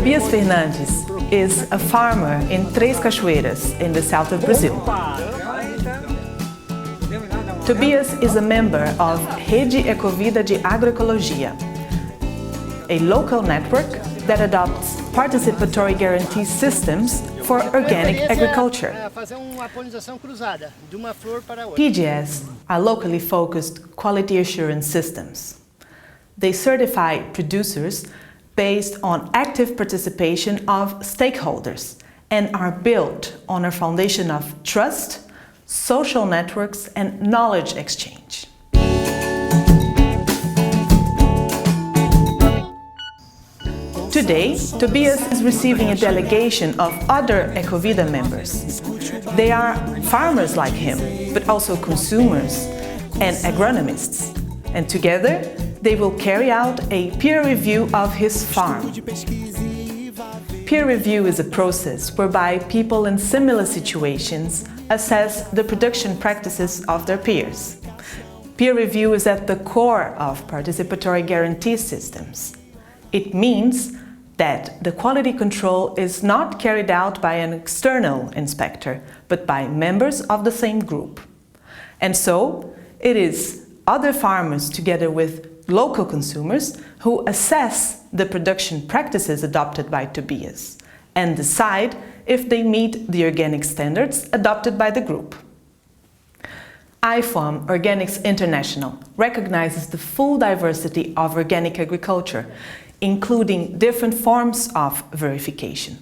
Tobias Fernandes is a farmer in Três Cachoeiras in the south of Brazil. Tobias is a member of Rede Ecovida de Agroecologia, a local network that adopts participatory guarantee systems for organic agriculture. PGS are locally focused quality assurance systems. They certify producers based on active participation of stakeholders and are built on a foundation of trust, social networks, and knowledge exchange. Today, Tobias is receiving a delegation of other Ecovida members. They are farmers like him, but also consumers and agronomists. And together, they will carry out a peer review of his farm. Peer review is a process whereby people in similar situations assess the production practices of their peers. Peer review is at the core of participatory guarantee systems. It means that the quality control is not carried out by an external inspector, but by members of the same group. And so, it is other farmers together with local consumers who assess the production practices adopted by Tobias and decide if they meet the organic standards adopted by the group. IFOAM Organics International recognizes the full diversity of organic agriculture, including different forms of verification.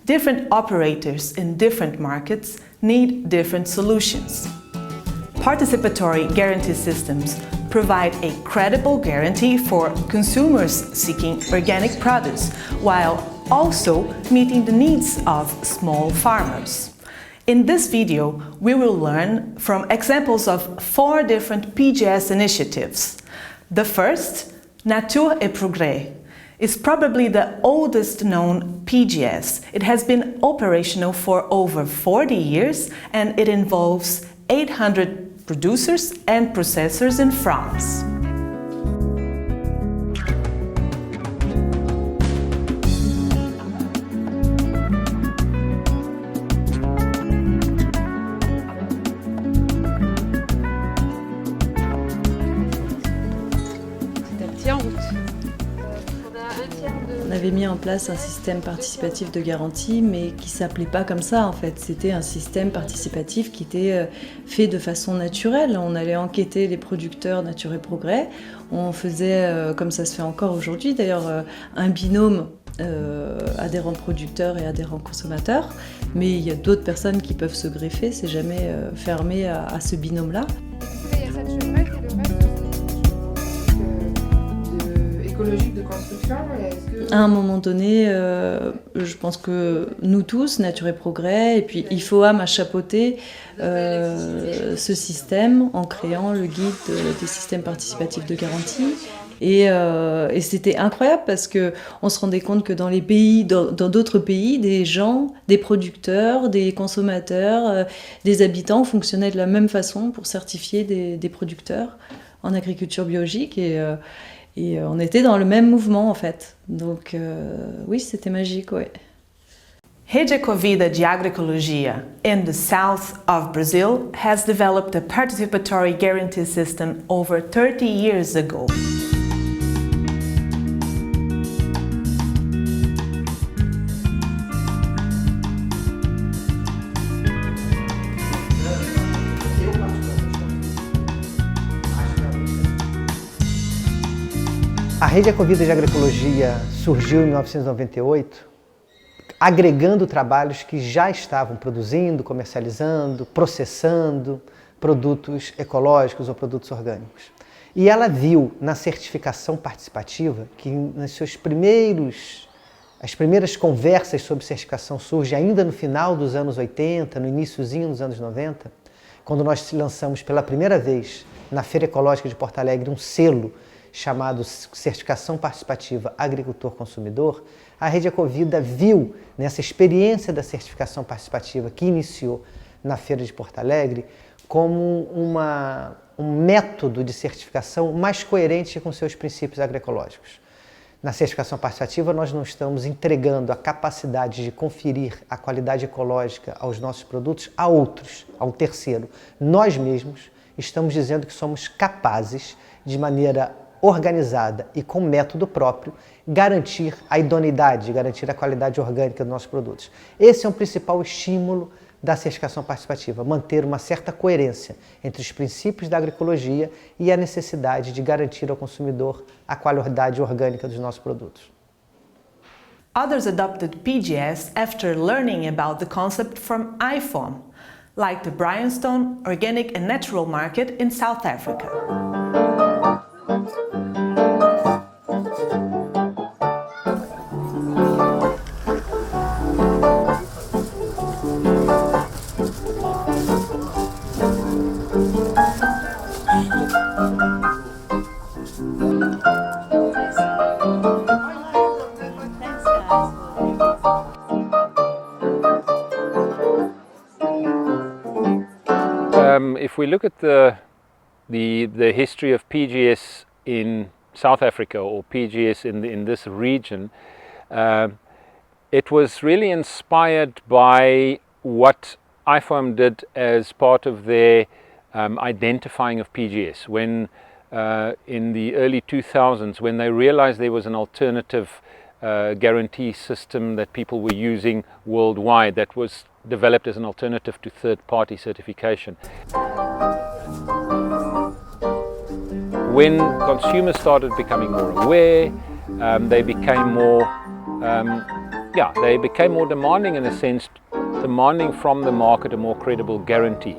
Different operators in different markets need different solutions. Participatory guarantee systems provide a credible guarantee for consumers seeking organic produce, while also meeting the needs of small farmers. In this video, we will learn from examples of 4 different PGS initiatives. The first, Nature et Progrès, is probably the oldest known PGS. It has been operational for over 40 years and it involves 800 producers and processors in France. On avait mis en place un système participatif de garantie, mais qui ne s'appelait pas comme ça en fait. C'était un système participatif qui était fait de façon naturelle. On allait enquêter les producteurs Nature et Progrès. On faisait, comme ça se fait encore aujourd'hui d'ailleurs, un binôme adhérents producteurs et adhérents consommateurs. Mais il y a d'autres personnes qui peuvent se greffer, c'est jamais fermé à ce binôme-là. Écologique de construction, à un moment donné, je pense que nous tous, Nature et Progrès, et puis IFOAM a chapeauté ce système en créant le guide des systèmes participatifs de garantie. Et c'était incroyable parce qu'on se rendait compte que dans d'autres pays, des gens, des producteurs, des consommateurs, des habitants fonctionnaient de la même façon pour certifier des producteurs en agriculture biologique. Et on était dans le même mouvement en fait. Donc oui, c'était magique, ouais. Rede Ecovida de Agroecologia in the south of Brazil has developed a participatory guarantee system over 30 years ago. A Rede Ecovida de Agroecologia surgiu em 1998, agregando trabalhos que já estavam produzindo, comercializando, processando produtos ecológicos ou produtos orgânicos. E ela viu na certificação participativa que as primeiras conversas sobre certificação surgem ainda no final dos anos 80, no iniciozinho dos anos 90, quando nós lançamos pela primeira vez na Feira Ecológica de Porto Alegre um selo chamado Certificação Participativa Agricultor-Consumidor. A Rede Ecovida viu nessa experiência da certificação participativa que iniciou na Feira de Porto Alegre como um método de certificação mais coerente com seus princípios agroecológicos. Na certificação participativa, nós não estamos entregando a capacidade de conferir a qualidade ecológica aos nossos produtos a outros, a um terceiro. Nós mesmos estamos dizendo que somos capazes, de maneira organizada e com método próprio, garantir a idoneidade, garantir a qualidade orgânica dos nossos produtos. Esse é o principal estímulo da certificação participativa, manter uma certa coerência entre os princípios da agroecologia e a necessidade de garantir ao consumidor a qualidade orgânica dos nossos produtos. Others adopted PGS after learning about the concept from IFOAM, like the Bryanstone Organic and Natural Market in South Africa. If we look at the history of PGS in South Africa, or PGS in this region, it was really inspired by what IFOAM did as part of their identifying of PGS. When in the early 2000s, when they realized there was an alternative guarantee system that people were using worldwide that was developed as an alternative to third-party certification. When consumers started becoming more aware, they became more demanding, in a sense, demanding from the market a more credible guarantee.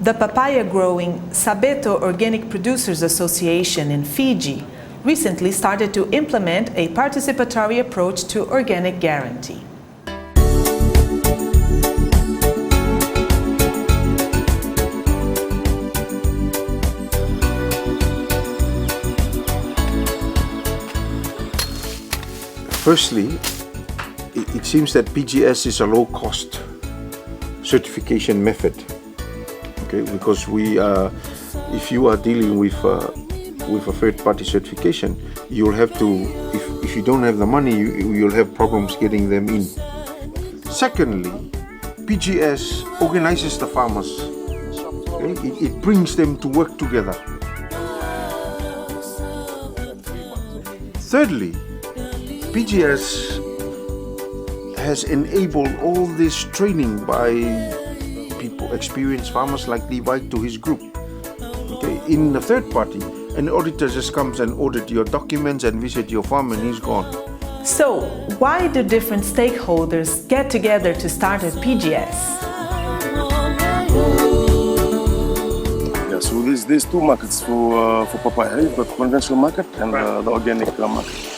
The papaya-growing Sabeto Organic Producers Association in Fiji recently started to implement a participatory approach to organic guarantee. Firstly, it seems that PGS is a low-cost certification method. Okay, because if you are dealing with a third-party certification, you'll have to, if you don't have the money, you'll have problems getting them in. Secondly, PGS organizes the farmers. Okay? It brings them to work together. Thirdly, PGS has enabled all this training by people, experienced farmers like Levi to his group. Okay, in the third party, an auditor just comes and audits your documents and visit your farm and he's gone. So, why do different stakeholders get together to start a PGS? Yeah, so there's two markets for papaya. You've got the conventional market and the organic market.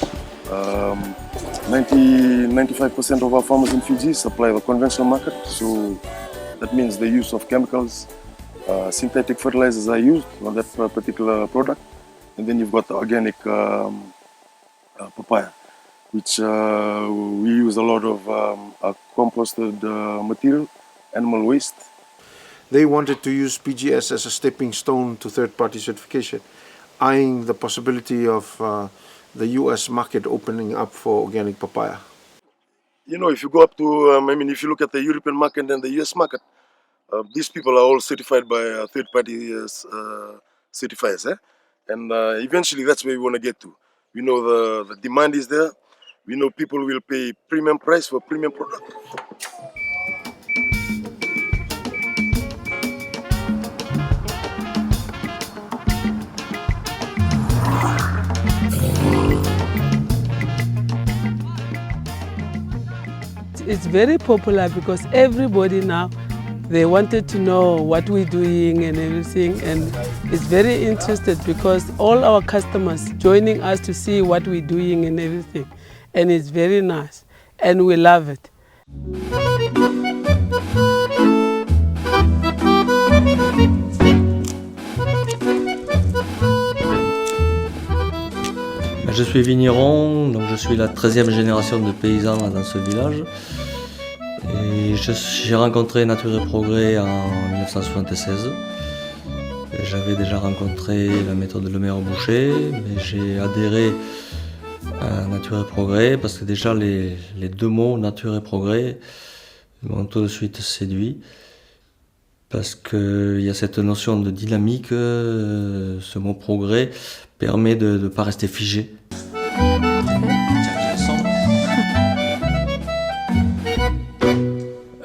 95% of our farmers in Fiji supply the conventional market, so that means the use of chemicals, synthetic fertilizers are used on that particular product. And then you've got the organic papaya, which we use a lot of composted material, animal waste. They wanted to use PGS as a stepping stone to third-party certification, eyeing the possibility of the US market opening up for organic papaya. You know, if you go up to, if you look at the European market and the US market, these people are all certified by third-party certifiers. And eventually that's where we want to get to. We know the demand is there. We know people will pay premium price for premium product. It's very popular because everybody now, they wanted to know what we're doing and everything, and it's very interested because all our customers joining us to see what we're doing and everything, and it's very nice and we love it. Je suis vigneron, donc je suis la 13e génération de paysans dans ce village. Et j'ai rencontré Nature et Progrès en 1976. J'avais déjà rencontré la méthode Lemaire-Boucher, mais j'ai adhéré à Nature et Progrès parce que déjà les deux mots Nature et Progrès m'ont tout de suite séduit. Parce qu'il y a cette notion de dynamique, ce mot progrès permet de ne pas rester figé.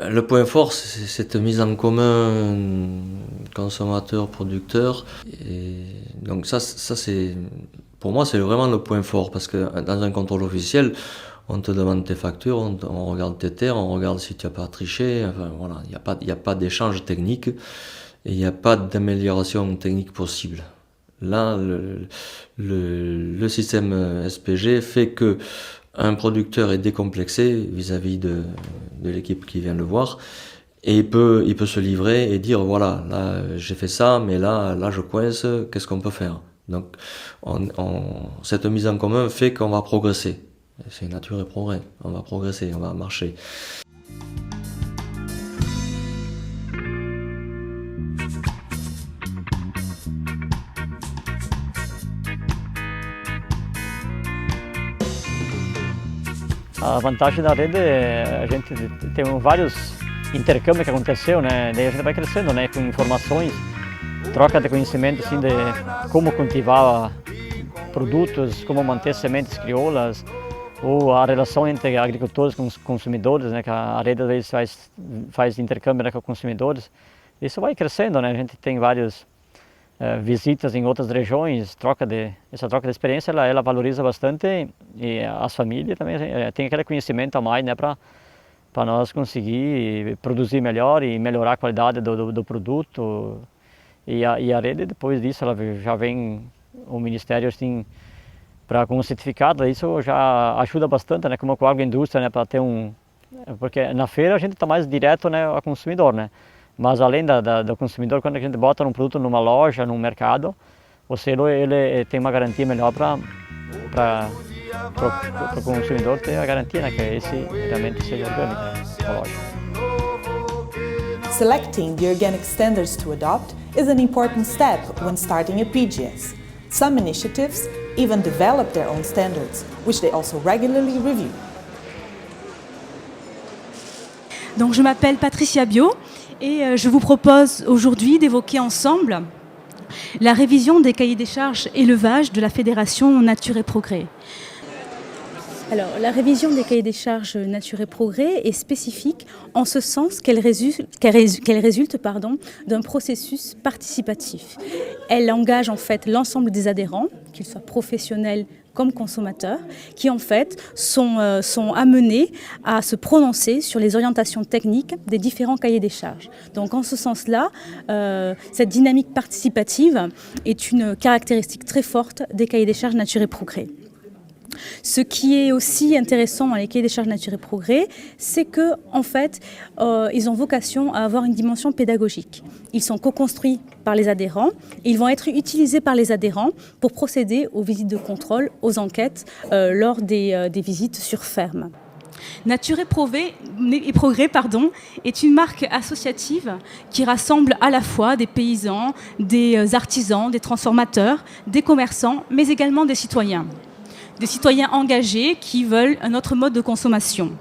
Le point fort, c'est cette mise en commun consommateur-producteur. Et donc ça c'est, pour moi, c'est vraiment le point fort, parce que dans un contrôle officiel, on te demande tes factures, on regarde tes terres, on regarde si tu n'as pas triché. Enfin, voilà, il n'y a pas d'échange technique et il n'y a pas d'amélioration technique possible. Là, le système SPG fait que un producteur est décomplexé vis-à-vis de l'équipe qui vient le voir, et il peut se livrer et dire voilà, là j'ai fait ça, mais là je coince, qu'est-ce qu'on peut faire? Donc cette mise en commun fait qu'on va progresser. C'est Nature et Progrès, on va progresser, on va marcher. A vantagem da rede é a gente tem vários intercâmbios que aconteceu, né? Daí a gente vai crescendo, né? Com informações, troca de conhecimento assim, de como cultivar produtos, como manter sementes crioulas, ou a relação entre agricultores com os consumidores, né? Que a rede às vezes faz intercâmbio, né, com consumidores. Isso vai crescendo, né? A gente tem várias visitas em outras regiões, essa troca de experiência, ela valoriza bastante, e as famílias também têm aquele conhecimento a mais, né, para nós conseguir produzir melhor e melhorar a qualidade do produto. E a rede, depois disso, ela já vem o Ministério assim, com um certificado, isso já ajuda bastante, né, como com a agroindústria, né, para ter porque na feira a gente está mais direto, né, ao consumidor, né. Mas além do consumidor, quando a gente bota um produto numa loja, num mercado, o selo ele tem uma garantia melhor para o consumidor ter a garantia, né, que esse realmente seja orgânico, né, ecológico. Selecting the organic standards to adopt is an important step when starting a PGS. Some initiatives even develop their own standards, which they also regularly review. Donc je m'appelle Patricia Bio et je vous propose aujourd'hui d'évoquer ensemble la révision des cahiers des charges élevage de la Fédération Nature et Progrès. Alors, la révision des cahiers des charges Nature et Progrès est spécifique en ce sens qu'elle résulte d'un processus participatif. Elle engage en fait l'ensemble des adhérents, qu'ils soient professionnels comme consommateurs, qui en fait sont amenés à se prononcer sur les orientations techniques des différents cahiers des charges. Donc en ce sens-là, cette dynamique participative est une caractéristique très forte des cahiers des charges Nature et Progrès. Ce qui est aussi intéressant dans les cahiers des charges Nature et Progrès, c'est que en fait, ils ont vocation à avoir une dimension pédagogique. Ils sont co-construits par les adhérents et ils vont être utilisés par les adhérents pour procéder aux visites de contrôle, aux enquêtes lors des visites sur ferme. Nature et Progrès est une marque associative qui rassemble à la fois des paysans, des artisans, des transformateurs, des commerçants, mais également des citoyens. Des citoyens engagés qui veulent un autre mode de consommation.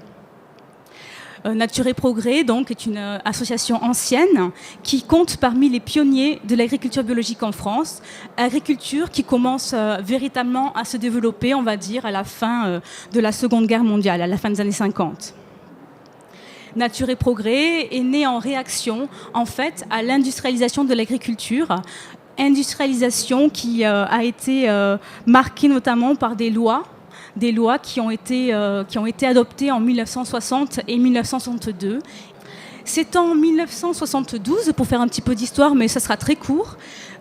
Nature et Progrès donc, est une association ancienne qui compte parmi les pionniers de l'agriculture biologique en France, agriculture qui commence véritablement à se développer, on va dire, à la fin de la Seconde Guerre mondiale, à la fin des années 50. Nature et Progrès est né en réaction, en fait, à l'industrialisation de l'agriculture, industrialisation qui a été marquée notamment par des lois qui ont été adoptées en 1960 et 1962. C'est en 1972, pour faire un petit peu d'histoire, mais ça sera très court,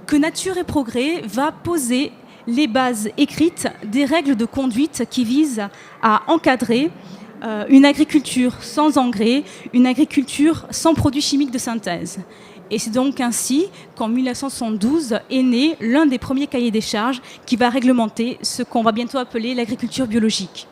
que Nature et Progrès va poser les bases écrites des règles de conduite qui visent à encadrer une agriculture sans engrais, une agriculture sans produits chimiques de synthèse. Et c'est donc ainsi qu'en 1972 est né l'un des premiers cahiers des charges qui va réglementer ce qu'on va bientôt appeler l'agriculture biologique.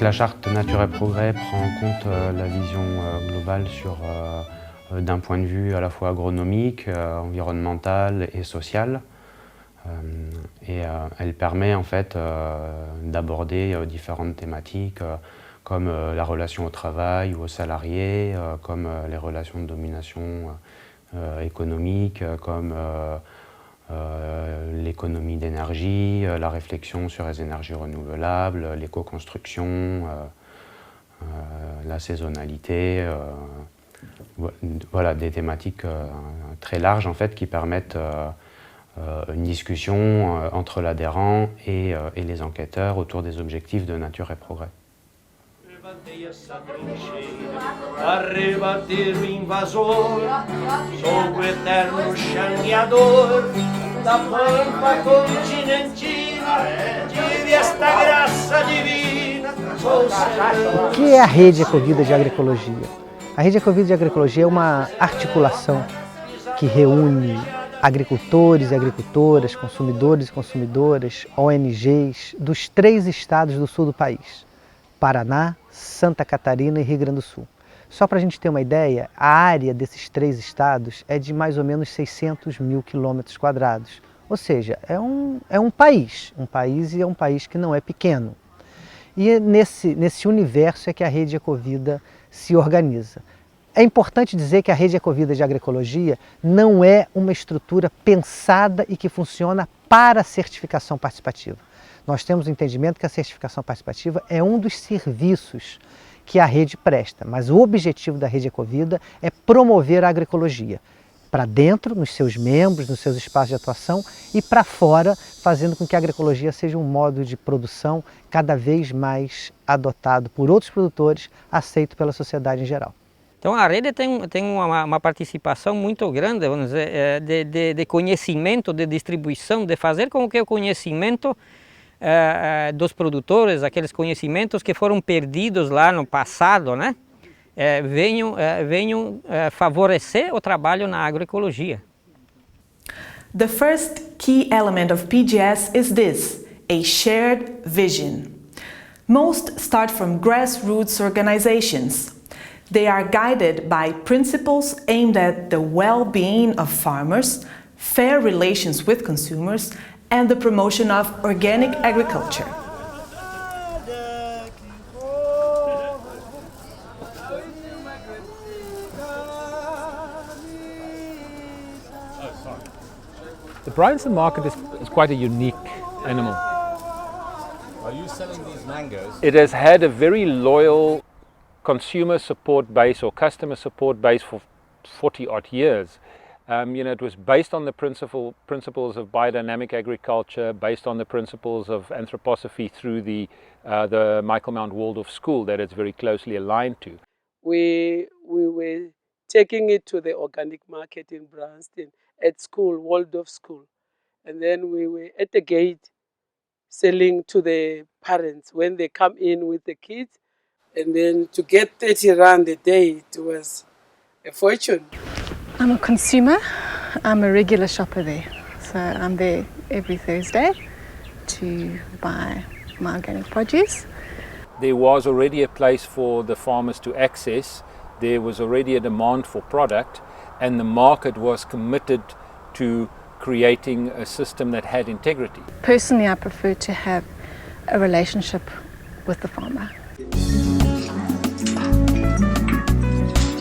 la charte Nature et Progrès prend en compte la vision globale d'un point de vue à la fois agronomique, environnemental et social. Elle permet en fait d'aborder différentes thématiques comme la relation au travail ou aux salariés, comme les relations de domination économique, comme l'économie d'énergie, la réflexion sur les énergies renouvelables, l'éco-construction, la saisonnalité, voilà des thématiques très larges en fait qui permettent une discussion entre l'adhérent et les enquêteurs autour des objectifs de Nature et Progrès. O que é a Rede Ecovida de Agroecologia? A Rede Ecovida de Agroecologia é uma articulação que reúne agricultores e agricultoras, consumidores e consumidoras, ONGs dos 3 estados do sul do país, Paraná, Santa Catarina e Rio Grande do Sul. Só para a gente ter uma ideia, a área desses 3 estados é de mais ou menos 600 mil quilômetros quadrados. Ou seja, é um país e é um país que não é pequeno. E nesse universo é que a Rede Ecovida se organiza. É importante dizer que a Rede Ecovida de Agroecologia não é uma estrutura pensada e que funciona para a certificação participativa. Nós temos o entendimento que a certificação participativa é um dos serviços que a rede presta, mas o objetivo da Rede Ecovida é promover a agroecologia para dentro, nos seus membros, nos seus espaços de atuação e para fora, fazendo com que a agroecologia seja um modo de produção cada vez mais adotado por outros produtores, aceito pela sociedade em geral. Então a rede tem uma participação muito grande, vamos dizer, de conhecimento, de distribuição, de fazer com que o conhecimento dos produtores, aqueles conhecimentos que foram perdidos lá no passado, né, venham favorecer o trabalho na agroecologia. The first key element of PGS is this, a shared vision. Most start from grassroots organizations. They are guided by principles aimed at the well-being of farmers, fair relations with consumers, and the promotion of organic agriculture. The Bryanston market is quite a unique animal. Are you selling these mangoes? It has had a very loyal consumer support base or customer support base for 40-odd years. It was based on the principles of biodynamic agriculture, based on the principles of anthroposophy through the Michael Mount Waldorf School that it's very closely aligned to. We were taking it to the organic market in Bryanston at school, Waldorf School. And then we were at the gate selling to the parents when they come in with the kids. And then to get 30 rand a day, it was a fortune. I'm a consumer. I'm a regular shopper there. So I'm there every Thursday to buy my organic produce. There was already a place for the farmers to access. There was already a demand for product, and the market was committed to creating a system that had integrity. Personally, I prefer to have a relationship with the farmer.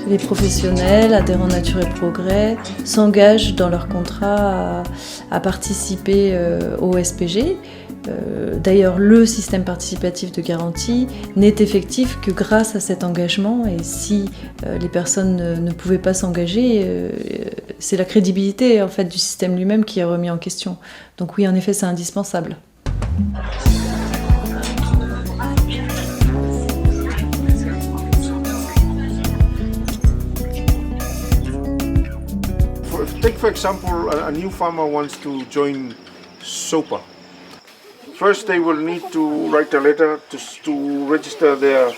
Les professionnels, adhérents Nature et Progrès, s'engagent dans leur contrat à participer au SPG. D'ailleurs, le système participatif de garantie n'est effectif que grâce à cet engagement, et si les personnes ne pouvaient pas s'engager, c'est la crédibilité en fait, du système lui-même qui est remis en question. Donc oui, en effet, c'est indispensable. Take for example, a new farmer wants to join SOPA. First they will need to write a letter to register their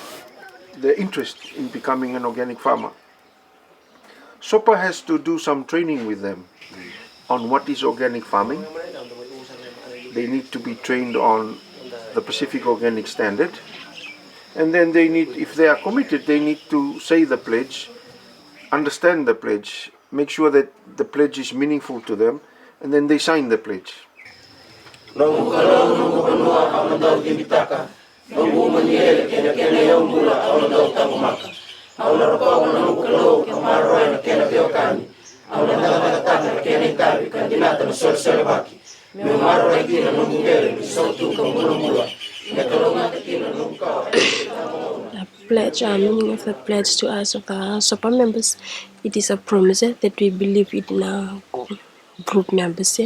interest in becoming an organic farmer. SOPA has to do some training with them on what is organic farming. They need to be trained on the Pacific Organic Standard. And then they need, if they are committed, they need to say the pledge, understand the pledge, make sure that the pledge is meaningful to them, and then they sign the pledge. The pledge, meaning of the pledge to us of the SOPA members, it is a promise that we believe in our group members.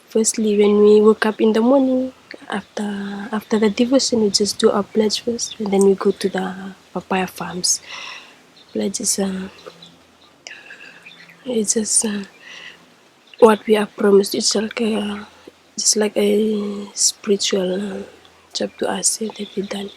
Firstly, when we wake up in the morning, after the devotion, we just do our pledge first, and then we go to the papaya farms. Pledge is it's just what we are promised. It's like a spiritual job to us that we done.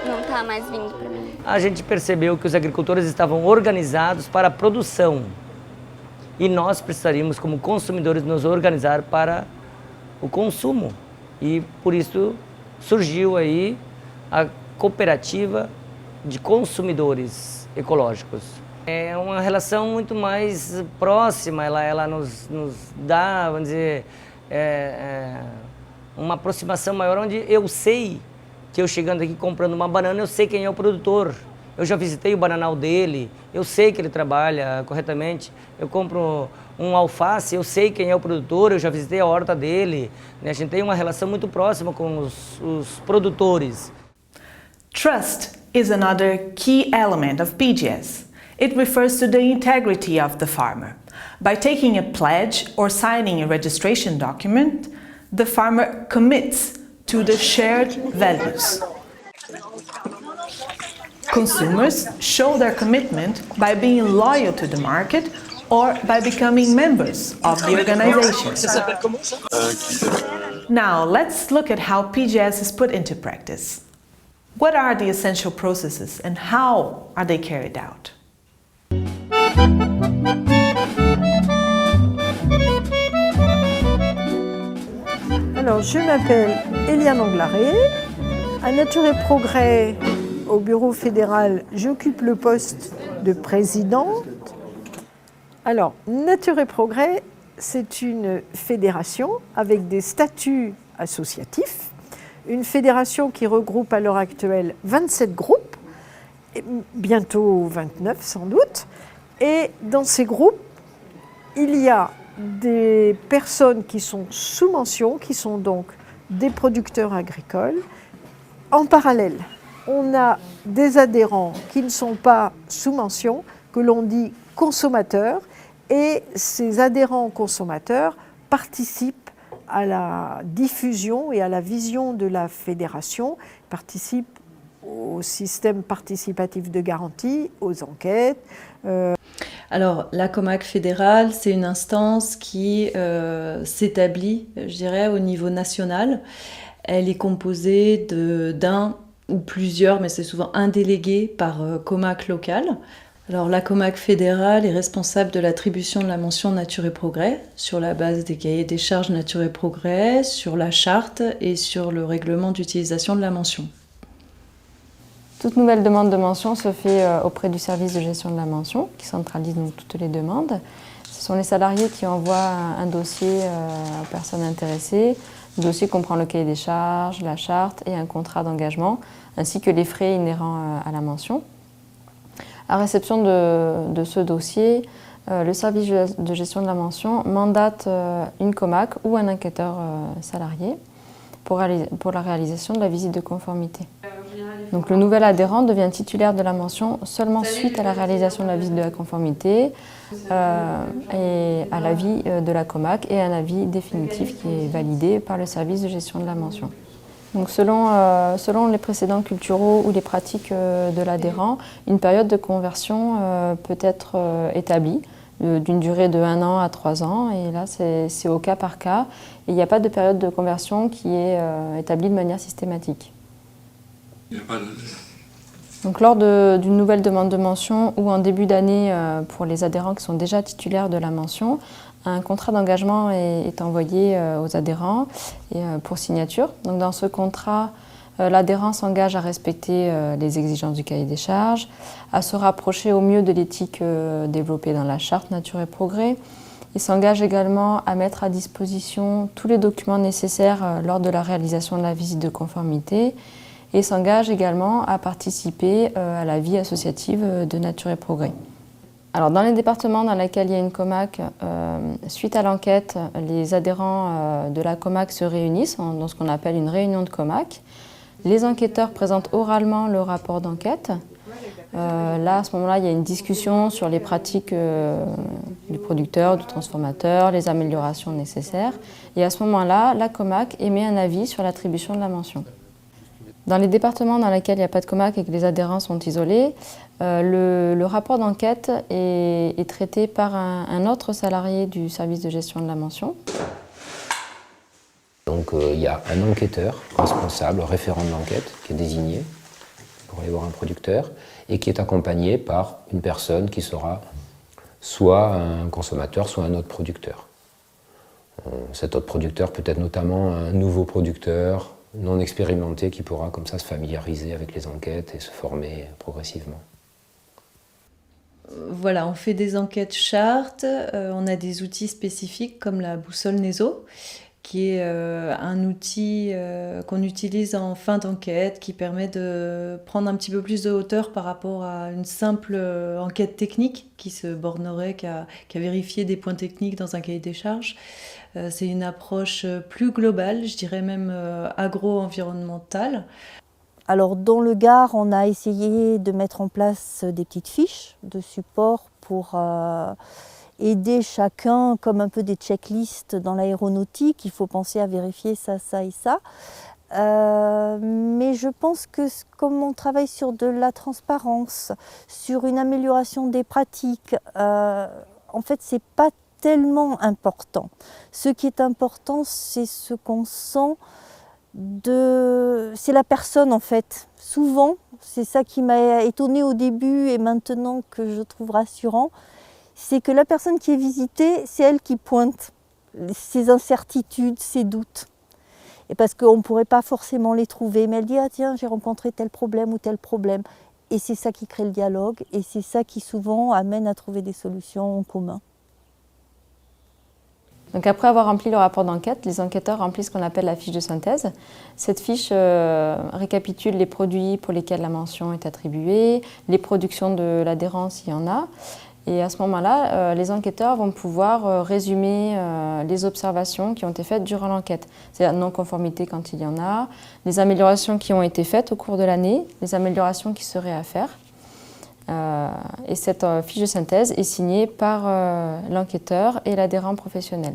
Não está mais vindo para mim. A gente percebeu que os agricultores estavam organizados para a produção e nós precisaríamos, como consumidores, nos organizar para o consumo. E por isso surgiu aí a cooperativa de consumidores ecológicos. É uma relação muito mais próxima, ela nos dá, vamos dizer, uma aproximação maior, onde eu sei que eu chegando aqui comprando uma banana, eu sei quem é o produtor. Eu já visitei o bananal dele, eu sei que ele trabalha corretamente. Eu compro um alface, eu sei quem é o produtor, eu já visitei a horta dele. A gente tem uma relação muito próxima com os produtores. Trust is another key element of PGS. It refers to the integrity of the farmer. By taking a pledge or signing a registration document, the farmer commits to the shared values. Consumers show their commitment by being loyal to the market or by becoming members of the organization. Now, let's look at how PGS is put into practice. What are the essential processes and how are they carried out? Alors, je m'appelle Eliane Anglaré. À Nature et Progrès, au bureau fédéral, j'occupe le poste de présidente. Alors, Nature et Progrès, c'est une fédération avec des statuts associatifs, une fédération qui regroupe à l'heure actuelle 27 groupes, et bientôt 29 sans doute, et dans ces groupes, il y a des personnes qui sont sous mention, qui sont donc des producteurs agricoles. En parallèle, on a des adhérents qui ne sont pas sous mention, que l'on dit consommateurs, et ces adhérents consommateurs participent à la diffusion et à la vision de la fédération, participent au système participatif de garantie, aux enquêtes. Alors, la COMAC fédérale, c'est une instance qui s'établit, je dirais, au niveau national. Elle est composée d'un ou plusieurs, mais c'est souvent un délégué par COMAC local. Alors, la COMAC fédérale est responsable de l'attribution de la mention Nature et Progrès sur la base des cahiers des charges Nature et Progrès, sur la charte et sur le règlement d'utilisation de la mention. Toute nouvelle demande de mention se fait auprès du service de gestion de la mention, qui centralise donc toutes les demandes. Ce sont les salariés qui envoient un dossier aux personnes intéressées. Le dossier comprend le cahier des charges, la charte et un contrat d'engagement, ainsi que les frais inhérents à la mention. À réception de ce dossier, le service de gestion de la mention mandate une COMAC ou un enquêteur salarié pour la réalisation de la visite de conformité. Donc le nouvel adhérent devient titulaire de la mention seulement suite à la réalisation de la visite de la conformité et à l'avis de la COMAC et un avis définitif qui est validé par le service de gestion de la mention. Donc selon les précédents culturaux ou les pratiques de l'adhérent, une période de conversion peut être établie d'une durée de 1 an à 3 ans, et là c'est au cas par cas, et il n'y a pas de période de conversion qui est établie de manière systématique. Il n'y a pas Donc, lors d'une nouvelle demande de mention ou en début d'année pour les adhérents qui sont déjà titulaires de la mention, un contrat d'engagement est envoyé aux adhérents pour signature. Donc, dans ce contrat, l'adhérent s'engage à respecter les exigences du cahier des charges, à se rapprocher au mieux de l'éthique développée dans la charte Nature et Progrès. Il s'engage également à mettre à disposition tous les documents nécessaires lors de la réalisation de la visite de conformité et s'engage également à participer à la vie associative de Nature et Progrès. Alors, dans les départements dans lesquels il y a une comac, suite à l'enquête, les adhérents de la comac se réunissent dans ce qu'on appelle une réunion de comac. Les enquêteurs présentent oralement le rapport d'enquête. Là, à ce moment-là, il y a une discussion sur les pratiques du producteur, du transformateur, les améliorations nécessaires. Et à ce moment-là, la comac émet un avis sur l'attribution de la mention. Dans les départements dans lesquels il n'y a pas de comac et que les adhérents sont isolés, le rapport d'enquête est traité par un autre salarié du service de gestion de la mention. Donc il y a un enquêteur responsable, référent de l'enquête, qui est désigné pour aller voir un producteur et qui est accompagné par une personne qui sera soit un consommateur, soit un autre producteur. Cet autre producteur peut être notamment un nouveau producteur non expérimenté qui pourra comme ça se familiariser avec les enquêtes et se former progressivement. Voilà, on fait des enquêtes chartes, on a des outils spécifiques comme la boussole NESO, qui est un outil qu'on utilise en fin d'enquête, qui permet de prendre un petit peu plus de hauteur par rapport à une simple enquête technique qui se bornerait qu'à vérifier des points techniques dans un cahier des charges. C'est une approche plus globale, je dirais même agro-environnementale. Alors dans le Gard, on a essayé de mettre en place des petites fiches de support pour aider chacun, comme un peu des checklists dans l'aéronautique. Il faut penser à vérifier ça, ça et ça. Mais je pense que comme on travaille sur de la transparence, sur une amélioration des pratiques, en fait c'est pas tellement important. Ce qui est important, c'est ce qu'on sent c'est la personne en fait. Souvent, c'est ça qui m'a étonnée au début et maintenant que je trouve rassurant, c'est que la personne qui est visitée, c'est elle qui pointe ses incertitudes, ses doutes. Et parce qu'on ne pourrait pas forcément les trouver, mais elle dit « Ah tiens, j'ai rencontré tel problème ou tel problème ». Et c'est ça qui crée le dialogue et c'est ça qui souvent amène à trouver des solutions en commun. Donc après avoir rempli le rapport d'enquête, les enquêteurs remplissent ce qu'on appelle la fiche de synthèse. Cette fiche récapitule les produits pour lesquels la mention est attribuée, les productions de l'adhérent s'il y en a. Et à ce moment-là, les enquêteurs vont pouvoir résumer les observations qui ont été faites durant l'enquête. C'est-à-dire non-conformité quand il y en a, les améliorations qui ont été faites au cours de l'année, les améliorations qui seraient à faire. Et cette fiche de synthèse est signée par l'enquêteur et l'adhérent professionnel.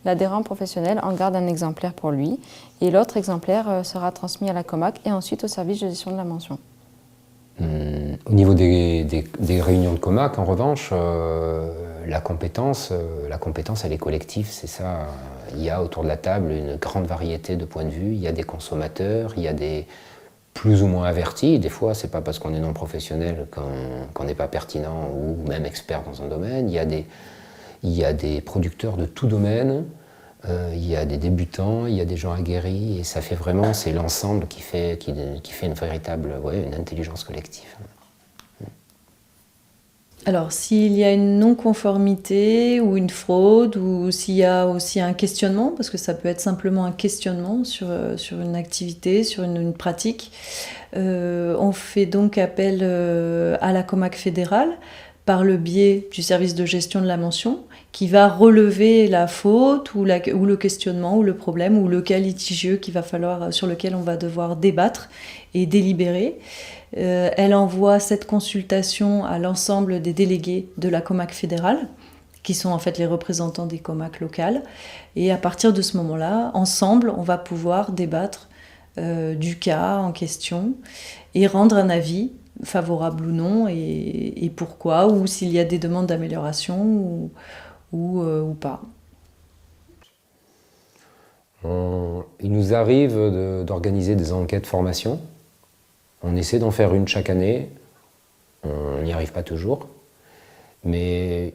L'adhérent professionnel en garde un exemplaire pour lui et l'autre exemplaire sera transmis à la comac et ensuite au service de gestion de la mention. Au niveau des réunions de comac, en revanche, la compétence elle est collective, c'est ça. Il y a autour de la table une grande variété de points de vue, il y a des consommateurs, il y a des plus ou moins avertis. Des fois, c'est pas parce qu'on est non professionnel qu'on n'est pas pertinent ou même expert dans un domaine. Il y a des producteurs de tout domaine, il y a des débutants, il y a des gens aguerris, et ça fait vraiment, c'est l'ensemble qui fait une véritable, une intelligence collective. Alors, s'il y a une non-conformité ou une fraude, ou s'il y a aussi un questionnement, parce que ça peut être simplement un questionnement sur une activité, sur une pratique, on fait donc appel à la comac fédérale par le biais du service de gestion de la mention, qui va relever la faute ou le questionnement ou le problème ou le cas litigieux sur lequel on va devoir débattre et délibérer. Elle envoie cette consultation à l'ensemble des délégués de la comac fédérale, qui sont en fait les représentants des comac locales. Et à partir de ce moment-là, ensemble, on va pouvoir débattre du cas en question et rendre un avis favorable ou non, et pourquoi, ou s'il y a des demandes d'amélioration ou pas. Il nous arrive d'organiser des enquêtes formation On essaie d'en faire une chaque année, on n'y arrive pas toujours, mais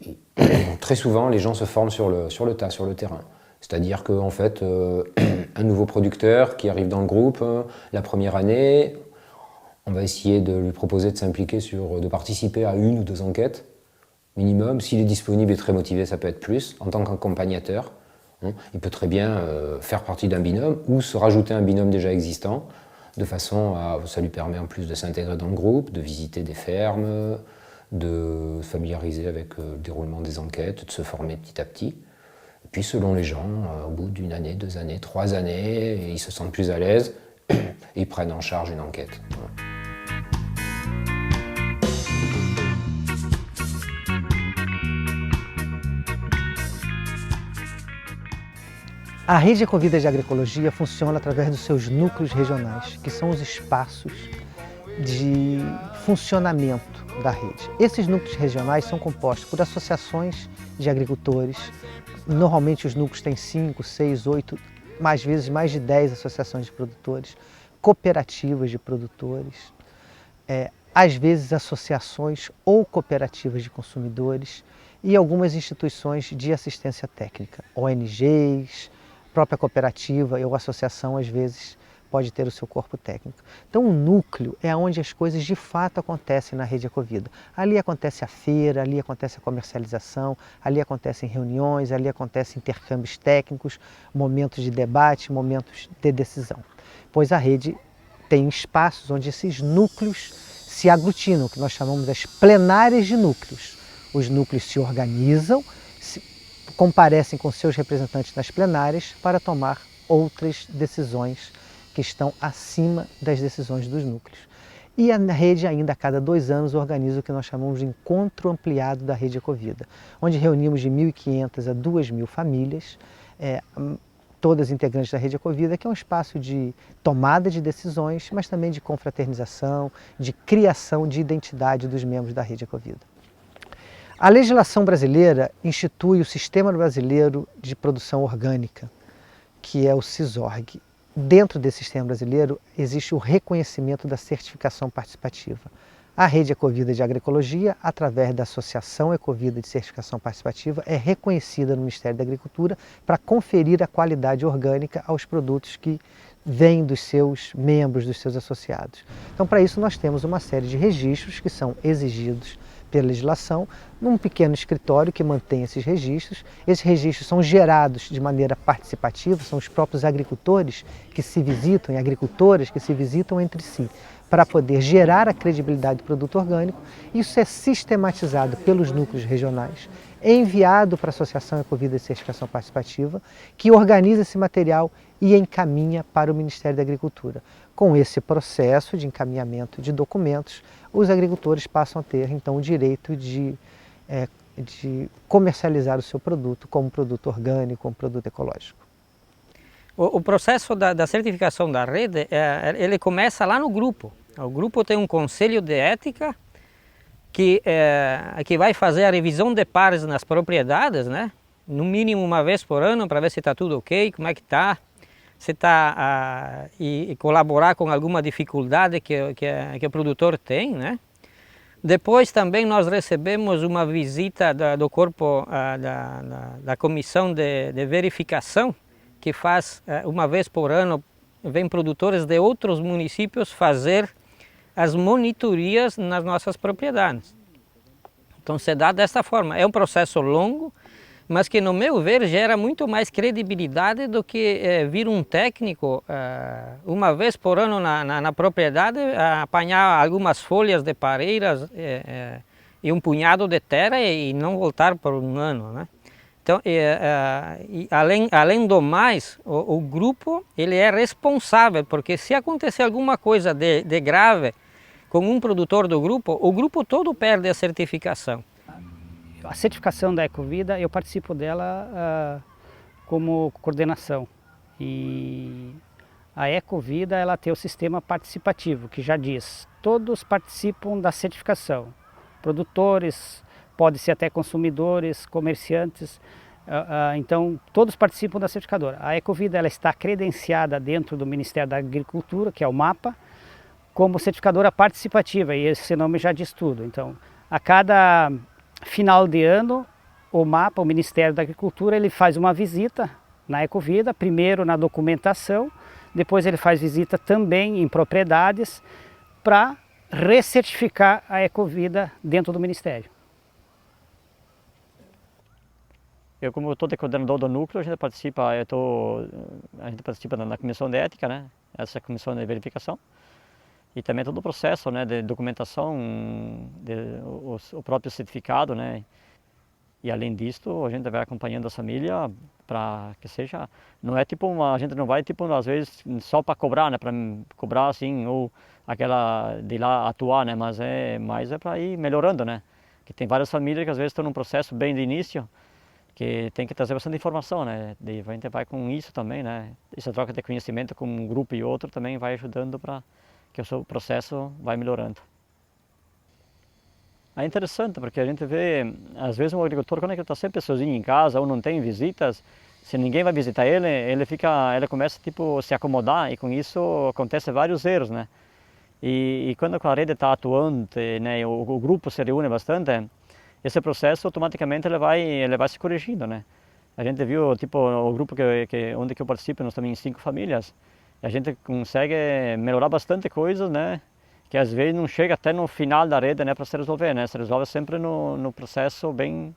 très souvent les gens se forment sur le tas, sur le terrain. C'est-à-dire qu'en fait, un nouveau producteur qui arrive dans le groupe, la première année, on va essayer de lui proposer de s'impliquer, de participer à 1 ou 2 enquêtes minimum. S'il est disponible et très motivé, ça peut être plus, en tant qu'accompagnateur. Il peut très bien faire partie d'un binôme ou se rajouter un binôme déjà existant, de façon à, ça lui permet en plus de s'intégrer dans le groupe, de visiter des fermes, de se familiariser avec le déroulement des enquêtes, de se former petit à petit. Et puis selon les gens, au bout d'1 année, 2 années, 3 années, ils se sentent plus à l'aise et ils prennent en charge une enquête. A Rede Ecovida de Agroecologia funciona através dos seus núcleos regionais, que são os espaços de funcionamento da rede. Esses núcleos regionais são compostos por associações de agricultores. Normalmente os núcleos têm 5, 6, 8, mais vezes mais de 10 associações de produtores, cooperativas de produtores, às vezes associações ou cooperativas de consumidores e algumas instituições de assistência técnica, ONGs, própria cooperativa ou associação às vezes pode ter o seu corpo técnico. Então o núcleo é onde as coisas de fato acontecem na Rede Ecovida. Ali acontece a feira, ali acontece a comercialização, ali acontecem reuniões, ali acontecem intercâmbios técnicos, momentos de debate, momentos de decisão. Pois a rede tem espaços onde esses núcleos se aglutinam, que nós chamamos das plenárias de núcleos. Os núcleos se organizam, comparecem com seus representantes nas plenárias para tomar outras decisões que estão acima das decisões dos núcleos. E a rede ainda a cada 2 anos organiza o que nós chamamos de encontro ampliado da Rede Ecovida, onde reunimos de 1.500 a 2.000 famílias, todas integrantes da Rede Ecovida, que é um espaço de tomada de decisões, mas também de confraternização, de criação de identidade dos membros da Rede Ecovida. A legislação brasileira institui o Sistema Brasileiro de Produção Orgânica, que é o SISORG. Dentro desse sistema brasileiro existe o reconhecimento da certificação participativa. A Rede Ecovida de Agroecologia, através da Associação Ecovida de Certificação Participativa, é reconhecida no Ministério da Agricultura para conferir a qualidade orgânica aos produtos que vêm dos seus membros, dos seus associados. Então, para isso, nós temos uma série de registros que são exigidos pela legislação, num pequeno escritório que mantém esses registros. Esses registros são gerados de maneira participativa, são os próprios agricultores que se visitam e agricultoras que se visitam entre si, para poder gerar a credibilidade do produto orgânico. Isso é sistematizado pelos núcleos regionais, enviado para a Associação Ecovida de Certificação Participativa, que organiza esse material e encaminha para o Ministério da Agricultura. Com esse processo de encaminhamento de documentos, os agricultores passam a ter, então, o direito de comercializar o seu produto como produto orgânico, como produto ecológico. O processo da certificação da rede, ele começa lá no grupo. O grupo tem um conselho de ética que vai fazer a revisão de pares nas propriedades, né? No mínimo 1 vez por ano, para ver se está tudo ok, como é que está, se está e colaborar com alguma dificuldade que o produtor tem, né? Depois também nós recebemos uma visita do corpo da comissão de verificação, que faz 1 vez por ano, vem produtores de outros municípios fazer as monitorias nas nossas propriedades. Então se dá dessa forma, é um processo longo, mas que no meu ver gera muito mais credibilidade do que vir um técnico 1 vez por ano na propriedade, apanhar algumas folhas de pareiras e um punhado de terra e não voltar por 1 ano, né? Então, além do mais, o grupo ele é responsável, porque se acontecer alguma coisa de grave com um produtor do grupo, o grupo todo perde a certificação. A certificação da Ecovida, eu participo dela como coordenação. E a Ecovida ela tem o sistema participativo, que já diz, todos participam da certificação. Produtores, pode ser até consumidores, comerciantes, então todos participam da certificadora. A Ecovida ela está credenciada dentro do Ministério da Agricultura, que é o MAPA, como certificadora participativa, e esse nome já diz tudo. Então, a cada final de ano, o MAPA, o Ministério da Agricultura, ele faz uma visita na Ecovida, primeiro na documentação, depois ele faz visita também em propriedades para recertificar a Ecovida dentro do Ministério. Eu, como estou coordenador do núcleo, a gente participa na comissão de ética, né? Essa comissão de verificação, e também todo o processo, né, de documentação, o próprio certificado, né? E além disso, a gente vai acompanhando a família para que seja, não é tipo a gente não vai tipo às vezes só para cobrar, né, para cobrar assim ou aquela de ir lá atuar, né, mas é para ir melhorando, né? Que tem várias famílias que às vezes estão num processo bem de início, que tem que trazer bastante informação, né? A gente vai com isso também, né? Essa troca de conhecimento com um grupo e outro também vai ajudando para que o seu processo vai melhorando. É interessante porque a gente vê, às vezes um agricultor, quando ele está sempre sozinho em casa ou não tem visitas, se ninguém vai visitar ele, ele começa tipo a se acomodar e com isso acontece vários erros, né? E quando a rede está atuante, né, o grupo se reúne bastante, esse processo automaticamente ele vai se corrigindo, né? A gente viu tipo o grupo onde eu participo, nós também em 5 famílias, a gente consegue melhorar bastante coisas, né? Que às vezes não chega até no final da rede, né, para se resolver, né? Se resolve sempre no processo bem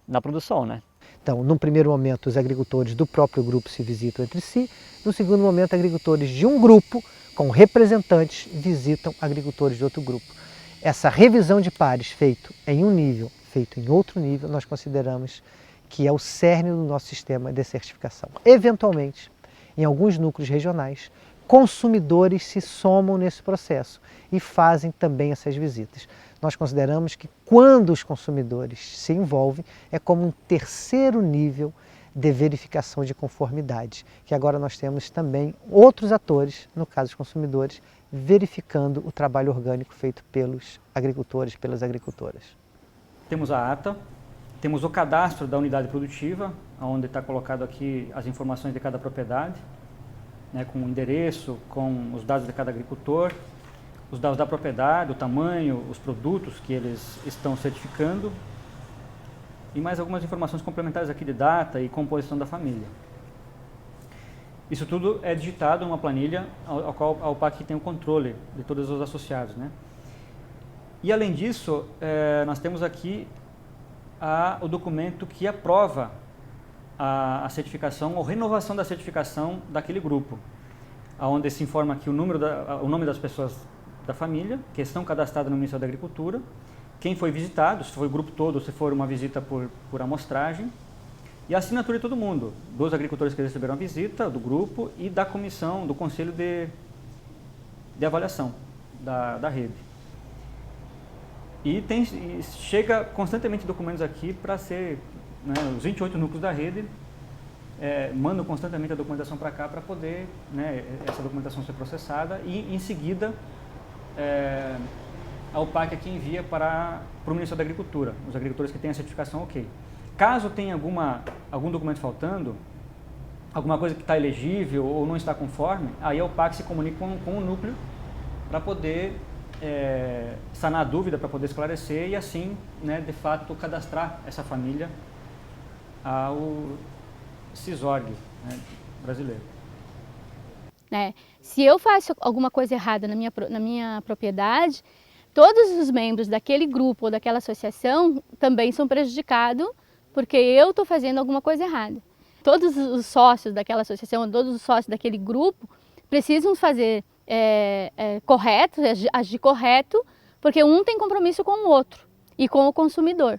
na produção, né? Então, num primeiro momento, os agricultores do próprio grupo se visitam entre si. No segundo momento, agricultores de um grupo com representantes visitam agricultores de outro grupo. Essa revisão de pares feito em um nível, feito em outro nível, nós consideramos que é o cerne do nosso sistema de certificação. Eventualmente, em alguns núcleos regionais, consumidores se somam nesse processo e fazem também essas visitas. Nós consideramos que quando os consumidores se envolvem, é como um terceiro nível de verificação de conformidade, que agora nós temos também outros atores, no caso os consumidores, verificando o trabalho orgânico feito pelos agricultores, pelas agricultoras. Temos a ata, temos o cadastro da unidade produtiva, onde está colocado aqui as informações de cada propriedade, né, com o endereço, com os dados de cada agricultor, os dados da propriedade, o tamanho, os produtos que eles estão certificando e mais algumas informações complementares aqui de data e composição da família. Isso tudo é digitado numa planilha ao qual a UPAC tem o controle de todos os associados, né? E além disso, nós temos aqui o documento que aprova a certificação ou renovação da certificação daquele grupo, onde se informa aqui o nome das pessoas da família, que estão cadastradas no Ministério da Agricultura, quem foi visitado, se foi o grupo todo ou se for uma visita por amostragem, e a assinatura de todo mundo, dos agricultores que receberam a visita, do grupo e da comissão, do conselho de avaliação da rede. E chega constantemente documentos aqui para ser, né, os 28 núcleos da rede mandam constantemente a documentação para cá para poder, né, essa documentação ser processada e em seguida a UPAC aqui envia para o Ministério da Agricultura, os agricultores que têm a certificação ok. Caso tenha algum documento faltando, alguma coisa que está elegível ou não está conforme, aí a UPAC se comunica com o núcleo para poder sanar a dúvida, para poder esclarecer e assim, né, de fato, cadastrar essa família ao CISORG, né, brasileiro. Se eu faço alguma coisa errada na minha propriedade, todos os membros daquele grupo ou daquela associação também são prejudicados porque eu estou fazendo alguma coisa errada. Todos os sócios daquela associação, todos os sócios daquele grupo precisam fazer correto, agir correto, porque um tem compromisso com o outro e com o consumidor.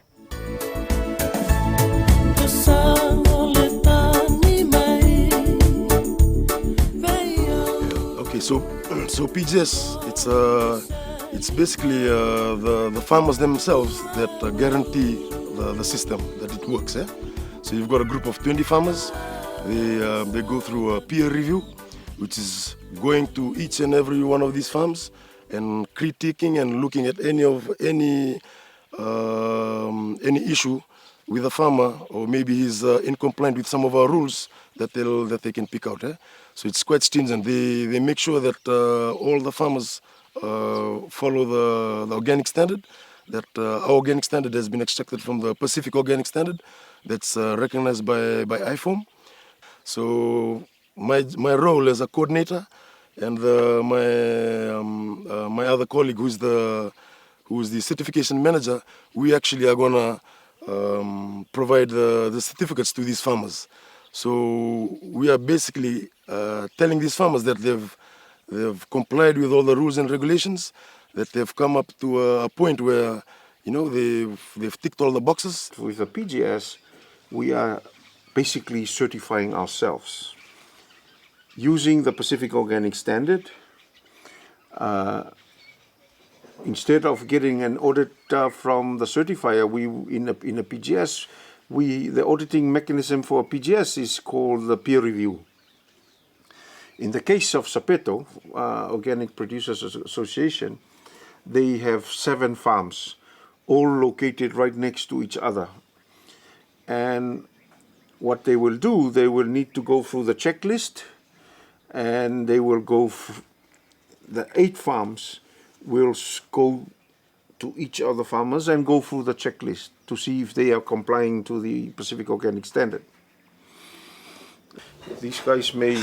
Okay, so PGS, it's basically the farmers themselves that guarantee the system that it works. So you've got a group of 20 farmers. They go through a peer review, which is going to each and every one of these farms and critiquing and looking at any issue with a farmer, or maybe he's incompliant with some of our rules that they can pick out. So it's quite stringent. They make sure that all the farmers follow the organic standard. That our organic standard has been extracted from the Pacific Organic Standard, that's recognized by IFOAM. So my role as a coordinator, and my other colleague who's the certification manager, we actually are gonna provide the certificates to these farmers. So we are basically telling these farmers that they've complied with all the rules and regulations, that they've come up to a point where, you know, they've ticked all the boxes. With the PGS, we are basically certifying ourselves. Using the Pacific Organic Standard, instead of getting an audit from the certifier, in a PGS, the auditing mechanism for a PGS is called the peer review. In the case of Sapeto, Organic Producers Association, they have 7 farms, all located right next to each other. And what they will do, they will need to go through the checklist, and they will go, the 8 farms will go to each of the farmers and go through the checklist to see if they are complying to the Pacific Organic Standard. These guys may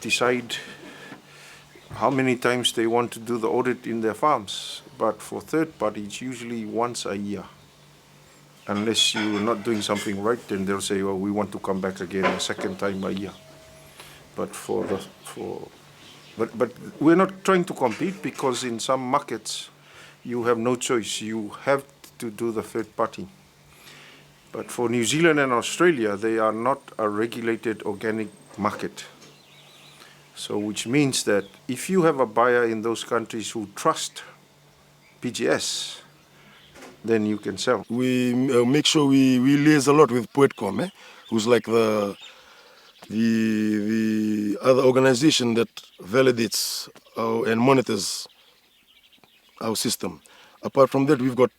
decide how many times they want to do the audit in their farms, but for third party it's usually once a year. Unless you're not doing something right, then they'll say, well, we want to come back again a second time a year. But but we're not trying to compete, because in some markets you have no choice, you have to do the third party. But for New Zealand and Australia, they are not a regulated organic market. So which means that if you have a buyer in those countries who trust PGS, then you can sell. We make sure we liaise a lot with Poetcom, who's like the other organization that validates and monitors our system. Apart from that, we've got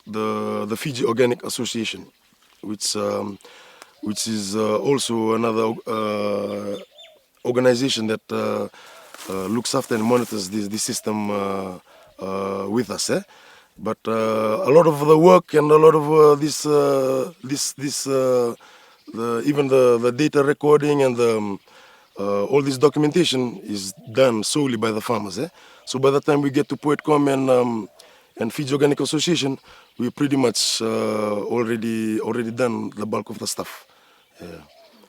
the Fiji Organic Association, which is also another organization that looks after and monitors the system with us. But a lot of the work and a lot of even the data recording and all this documentation is done solely by the farmers. So by the time we get to Poetcom and Fiji Organic Association, we pretty much already done the bulk of the stuff.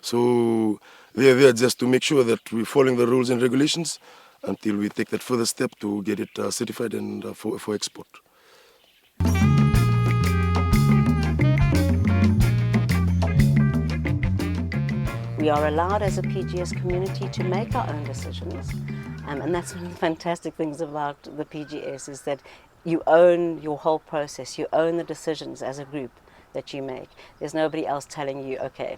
So they're there just to make sure that we're following the rules and regulations until we take that further step to get it certified and for export. We are allowed as a PGS community to make our own decisions, and that's one of the fantastic things about the PGS, is that you own your whole process, you own the decisions as a group that you make. There's nobody else telling you, okay,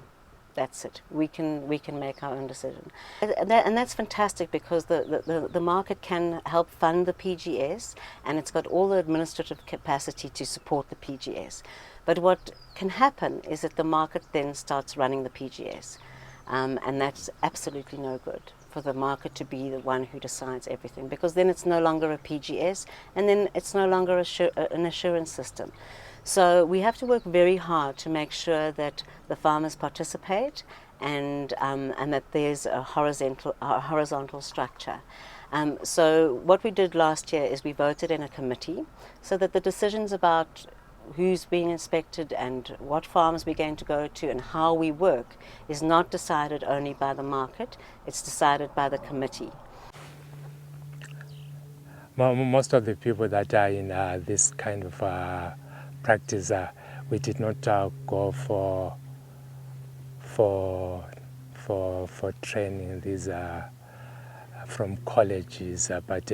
that's it, we can make our own decision. And that's fantastic, because the market can help fund the PGS, and it's got all the administrative capacity to support the PGS. But what can happen is that the market then starts running the PGS. And that's absolutely no good, for the market to be the one who decides everything, because then it's no longer a PGS, and then it's no longer an assurance system. So we have to work very hard to make sure that the farmers participate, and that there's a horizontal structure. So what we did last year is we voted in a committee, so that the decisions about who's being inspected and what farms we're going to go to and how we work is not decided only by the market, it's decided by the committee. Most of the people that are in this kind of practice, we did not go for training. These from colleges, but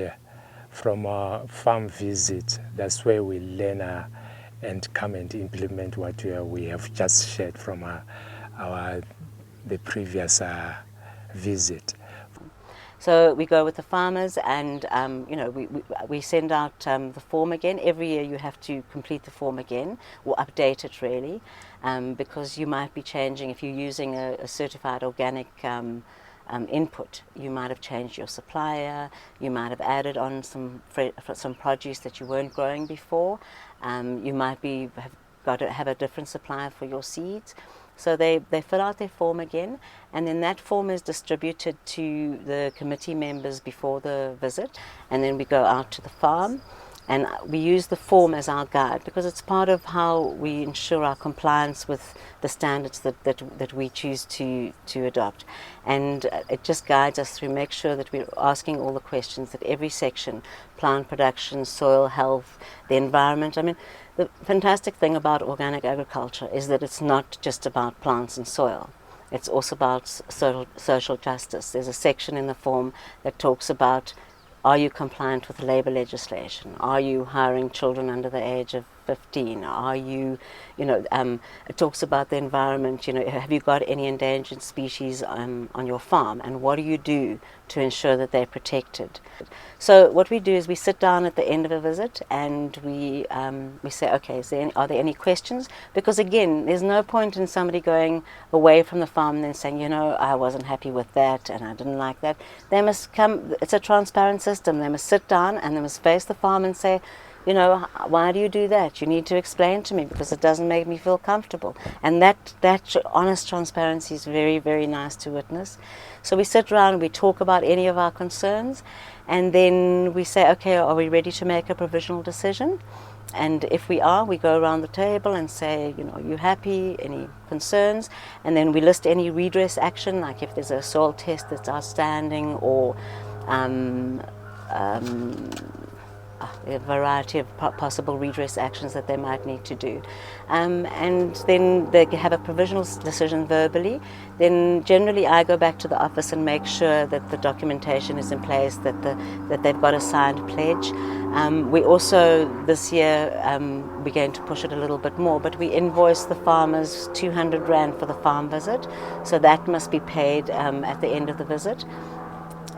from a farm visit, that's where we learn and come and implement what we have just shared from the previous visit. So we go with the farmers, and we send out the form again. Every year you have to complete the form again, or update it really, because you might be changing if you're using a certified organic input. You might have changed your supplier, you might have added on some produce that you weren't growing before, you might have got to have a different supplier for your seeds. So they fill out their form again, and then that form is distributed to the committee members before the visit, and then we go out to the farm. And we use the form as our guide because it's part of how we ensure our compliance with the standards that we choose to adopt. And it just guides us through, make sure that we're asking all the questions that every section, plant production, soil health, the environment. I mean, the fantastic thing about organic agriculture is that it's not just about plants and soil. It's also about social justice. There's a section in the form that talks about, are you compliant with labor legislation? Are you hiring children under the age of 15? Are you, it talks about the environment, have you got any endangered species on your farm? And what do you do to ensure that they're protected? So what we do is we sit down at the end of a visit and we say, okay, are there any questions? Because again, there's no point in somebody going away from the farm and then saying, I wasn't happy with that and I didn't like that. They must come, it's a transparent system. They must sit down and they must face the farm and say, why do you do that? You need to explain to me because it doesn't make me feel comfortable. And that honest transparency is very, very nice to witness. So we sit around, we talk about any of our concerns, and then we say, okay, are we ready to make a provisional decision? And if we are, we go around the table and say, are you happy? Any concerns? And then we list any redress action, like if there's a soil test that's outstanding or a variety of possible redress actions that they might need to do. And then they have a provisional decision verbally. Then generally I go back to the office and make sure that the documentation is in place, that they've got a signed pledge. We also, this year, we're going to push it a little bit more, but we invoice the farmers 200 Rand for the farm visit. So that must be paid at the end of the visit.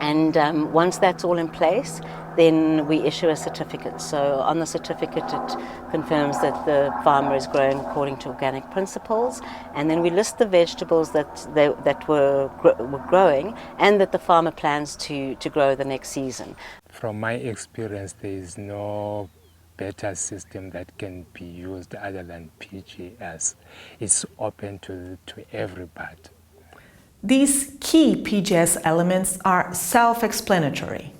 And once that's all in place, then we issue a certificate. So on the certificate it confirms that the farmer is grown according to organic principles, and then we list the vegetables that were growing and that the farmer plans to grow the next season. From my experience, there is no better system that can be used other than PGS. It's open to everybody. These key PGS elements are self-explanatory: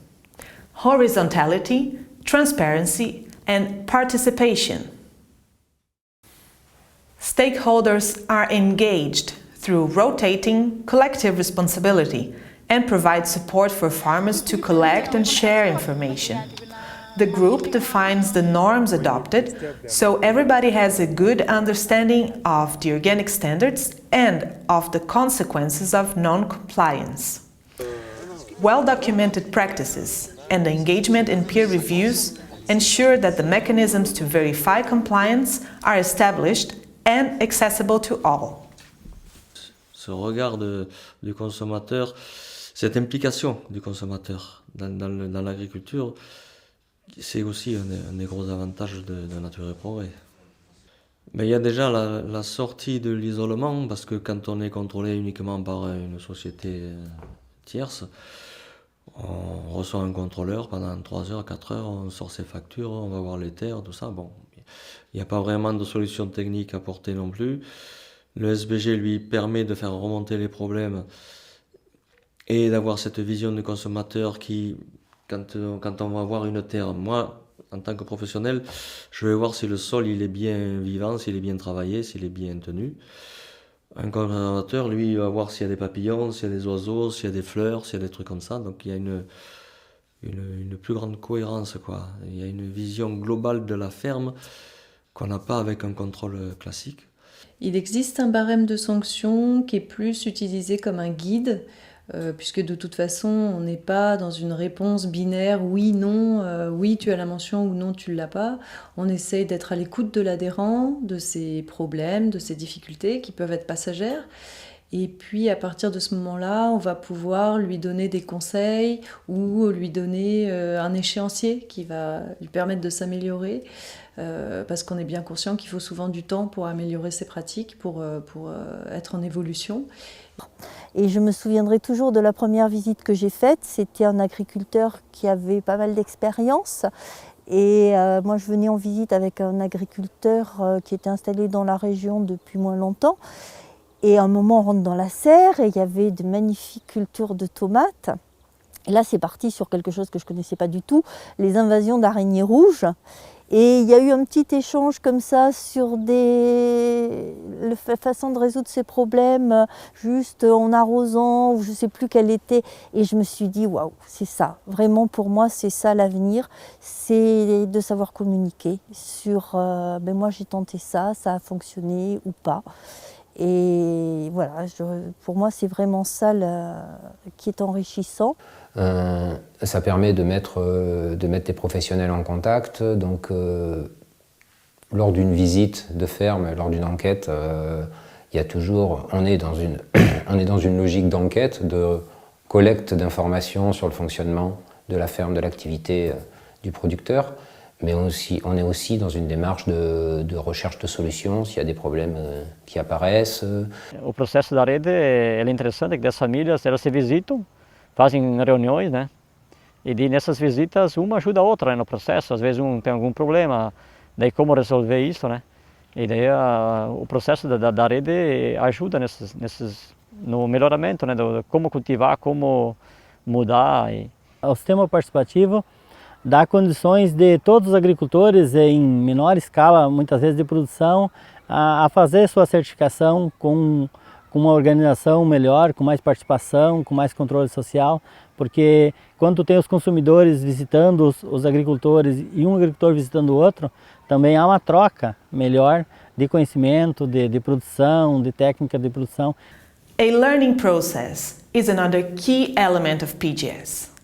horizontality, transparency, and participation. Stakeholders are engaged through rotating collective responsibility and provide support for farmers to collect and share information. The group defines the norms adopted, so everybody has a good understanding of the organic standards and of the consequences of non-compliance. Well-documented practices and the engagement in peer reviews ensure that the mechanisms to verify compliance are established and accessible to all. Ce regard du consommateur, cette implication du consommateur dans l'agriculture, c'est aussi un des gros avantages de Nature et Progrès. Mais il y a déjà la sortie de l'isolement, parce que quand on est contrôlé uniquement par une société tierce, on reçoit un contrôleur pendant 3 heures, 4 heures, on sort ses factures, on va voir les terres, tout ça. Bon, il n'y a pas vraiment de solution technique à porter non plus. Le SBG lui permet de faire remonter les problèmes et d'avoir cette vision du consommateur qui, quand on va voir une terre, moi, en tant que professionnel, je vais voir si le sol il est bien vivant, s'il est bien travaillé, s'il est bien tenu. Un consommateur, lui, va voir s'il y a des papillons, s'il y a des oiseaux, s'il y a des fleurs, s'il y a des trucs comme ça. Donc il y a une plus grande cohérence, quoi. Il y a une vision globale de la ferme qu'on n'a pas avec un contrôle classique. Il existe un barème de sanctions qui est plus utilisé comme un guide, puisque de toute façon, on n'est pas dans une réponse binaire oui, non, oui, tu as la mention ou non, tu ne l'as pas. On essaye d'être à l'écoute de l'adhérent, de ses problèmes, de ses difficultés qui peuvent être passagères. Et puis, à partir de ce moment-là, on va pouvoir lui donner des conseils ou lui donner un échéancier qui va lui permettre de s'améliorer. parce qu'on est bien conscient qu'il faut souvent du temps pour améliorer ses pratiques, pour être en évolution. Et je me souviendrai toujours de la première visite que j'ai faite. C'était un agriculteur qui avait pas mal d'expérience. Et moi, je venais en visite avec un agriculteur qui était installé dans la région depuis moins longtemps. Et à un moment, on rentre dans la serre et il y avait de magnifiques cultures de tomates. Et là, c'est parti sur quelque chose que je ne connaissais pas du tout, les invasions d'araignées rouges. Et il y a eu un petit échange comme ça sur la façon de résoudre ces problèmes, juste en arrosant, ou je ne sais plus quelle était. Et je me suis dit, waouh, c'est ça. Vraiment, pour moi, c'est ça l'avenir. C'est de savoir communiquer sur, moi j'ai tenté ça, ça a fonctionné ou pas. Et voilà, pour moi, c'est vraiment ça qui est enrichissant. Ça permet de mettre des professionnels en contact. Donc, lors d'une visite de ferme, lors d'une enquête, il y a toujours, on est dans une logique d'enquête, de collecte d'informations sur le fonctionnement de la ferme, de l'activité du producteur. Mais on est aussi dans une démarche de recherche de solutions, s'il y a des problèmes qui apparaissent. O processo da rede é interessante, que as famílias elas se visitam, fazem reuniões, né? E nessas visitas uma ajuda a outra, né, no processo. Às vezes um tem algum problema, daí como resolver isso, né? E daí o processo da rede ajuda no melhoramento, né? De como cultivar, como mudar. O sistema participativo dá condições de todos os agricultores em menor escala, muitas vezes de produção, a fazer sua certificação com uma organização melhor, com mais participação, com mais controle social, porque quando tu tem os consumidores visitando os agricultores e um agricultor visitando o outro, também há uma troca melhor de conhecimento, de produção, de técnica de produção. A learning process is another key element of PGS.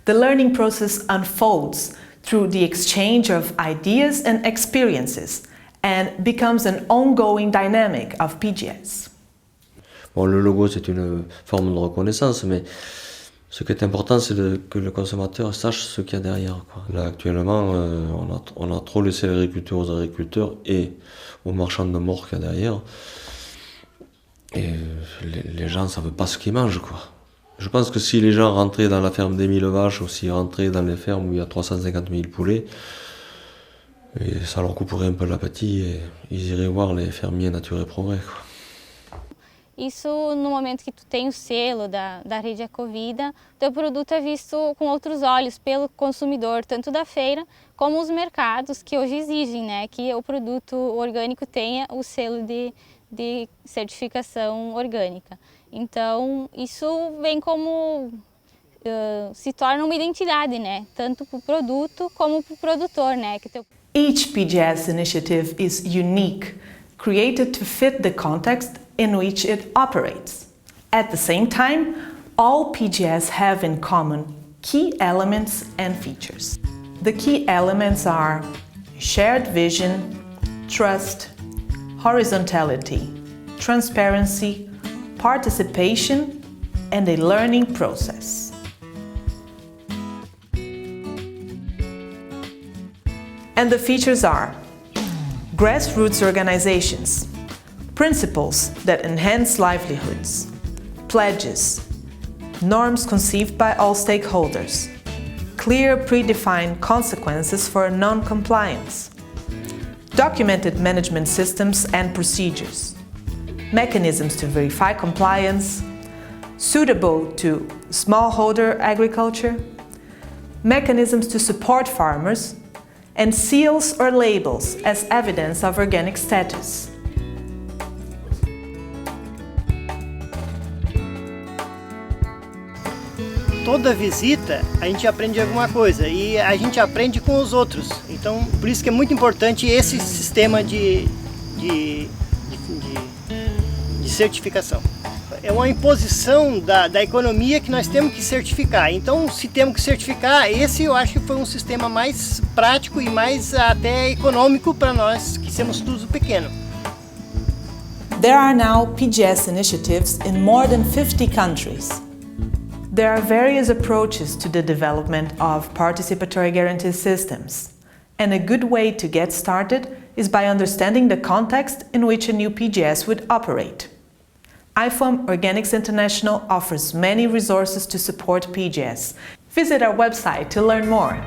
The learning process unfolds through the exchange of ideas and experiences and becomes an ongoing dynamic of PGS. Bon, le logo, c'est une forme de reconnaissance, mais ce qui est important, c'est que le consommateur sache ce qu'il y a derrière, quoi. Là, actuellement, on a trop laissé l'agriculture aux agriculteurs et aux marchands de mort qu'il y a derrière. Et les gens ne savent pas ce qu'ils mangent, quoi. Je pense que si les gens rentraient dans la ferme des 1000 vaches ou s'ils rentraient dans les fermes où il y a 350 000 poulets, et ça leur couperait un peu l'appétit et ils iraient voir les fermiers Nature et Progrès, quoi. Isso, no momento que tu tem o selo da rede Ecovida, teu produto é visto com outros olhos pelo consumidor, tanto da feira como os mercados que hoje exigem, né, que o produto orgânico tenha o selo de certificação orgânica. Então, isso vem como, se torna uma identidade, né, tanto para o produto como para o produtor, né. Each PGS initiative is unique, created to fit the context in which it operates. At the same time, all PGS have in common key elements and features. The key elements are shared vision, trust, horizontality, transparency, participation, and a learning process. And the features are grassroots organizations, principles that enhance livelihoods, pledges, norms conceived by all stakeholders, clear predefined consequences for non-compliance, documented management systems and procedures, mechanisms to verify compliance, suitable to smallholder agriculture, mechanisms to support farmers, and seals or labels as evidence of organic status. Toda visita a gente aprende alguma coisa e a gente aprende com os outros. Então, por isso que é muito importante esse sistema de certificação. É uma imposição da economia que nós temos que certificar. Então, se temos que certificar, esse eu acho que foi um sistema mais prático e mais até econômico para nós que somos tudo pequeno. There are now PGS initiatives in more than 50 countries. There are various approaches to the development of participatory guarantee systems, And a good way to get started is by understanding the context in which a new PGS would operate. IFOAM Organics International offers many resources to support PGS. Visit our website to learn more.